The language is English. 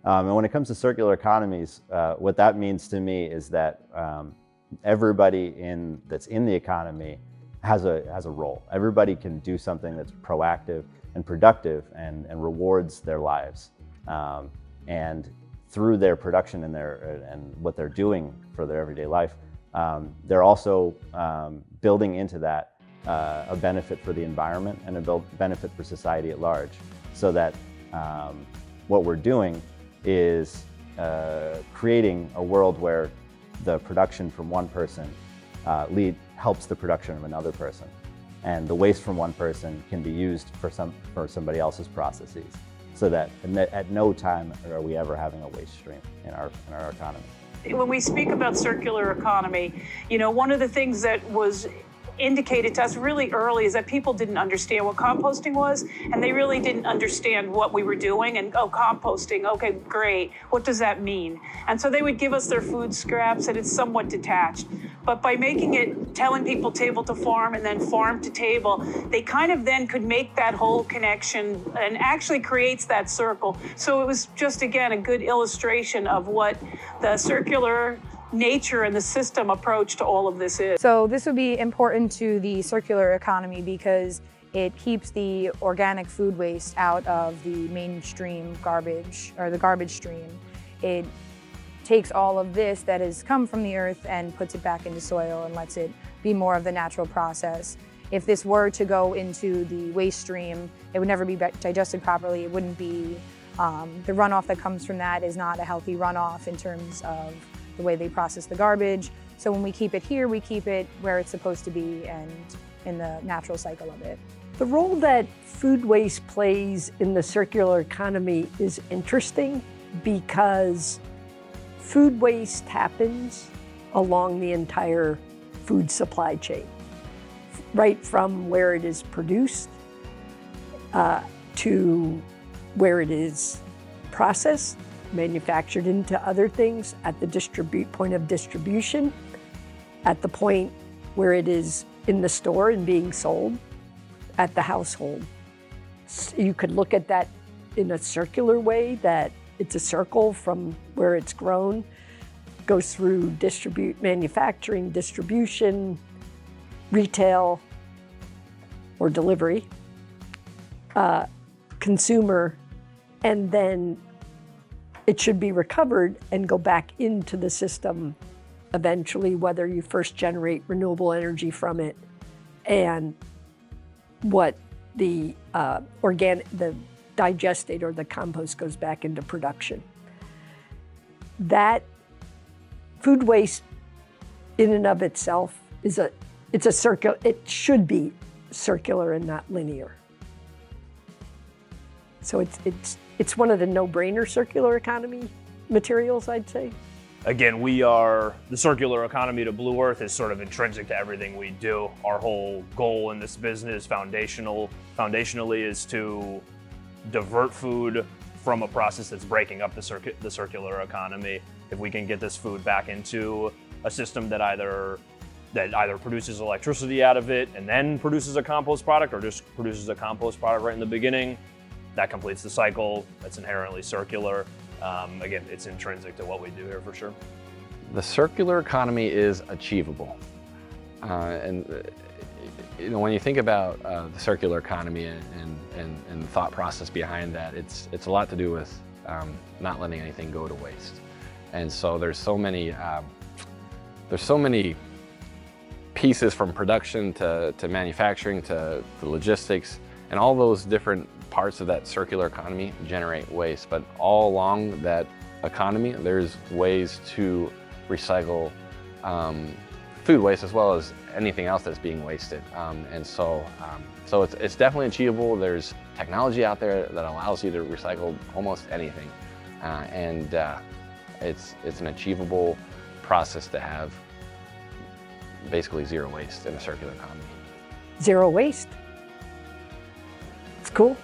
And when it comes to circular economies, what that means to me is that everybody that's in the economy has a role. Everybody can do something that's proactive and productive and rewards their lives. And through their production and what they're doing for their everyday life, they're also building into that a benefit for the environment and a benefit for society at large. So that what we're doing is creating a world where the production from one person helps the production of another person. And the waste from one person can be used for somebody else's processes. So that at no time are we ever having a waste stream in our economy. When we speak about circular economy, you know, one of the things that was indicated to us really early is that people didn't understand what composting was, and they really didn't understand what we were doing. And oh, composting, okay, great. What does that mean? And so they would give us their food scraps, and it's somewhat detached. But by making it, telling people table to farm and then farm to table, they kind of then could make that whole connection and actually creates that circle. So it was just, again, a good illustration of what the circular nature and the system approach to all of this is. So this would be important to the circular economy because it keeps the organic food waste out of the mainstream garbage or the garbage stream. It takes all of this that has come from the earth and puts it back into soil and lets it be more of the natural process. If this were to go into the waste stream, it would never be digested properly. It wouldn't be, the runoff that comes from that is not a healthy runoff in terms of the way they process the garbage. So when we keep it here, we keep it where it's supposed to be and in the natural cycle of it. The role that food waste plays in the circular economy is interesting because food waste happens along the entire food supply chain, right from where it is produced to where it is processed, manufactured into other things, at the point of distribution, at the point where it is in the store and being sold, at the household. You could look at that in a circular way, that it's a circle from where it's grown, goes through manufacturing, distribution, retail or delivery, consumer, and then it should be recovered and go back into the system eventually, whether you first generate renewable energy from it and what the the digestate or the compost goes back into production. That food waste in and of itself is it should be circular and not linear. So it's one of the no-brainer circular economy materials, I'd say. Again, the circular economy to Blue Earth is sort of intrinsic to everything we do. Our whole goal in this business foundationally is to divert food from a process that's breaking up the circular economy. If we can get this food back into a system that either produces electricity out of it and then produces a compost product, or just produces a compost product right in the beginning, that completes the cycle. That's inherently circular. Again, it's intrinsic to what we do here for sure. The circular economy is achievable. You know, when you think about the circular economy and the thought process behind that, it's a lot to do with not letting anything go to waste. And so there's so many pieces, from production to manufacturing to logistics, and all those different parts of that circular economy generate waste. But all along that economy, there's ways to recycle food waste as well as anything else that's being wasted. So it's definitely achievable. There's technology out there that allows you to recycle almost anything. It's an achievable process to have basically zero waste in a circular economy. Zero waste. It's cool.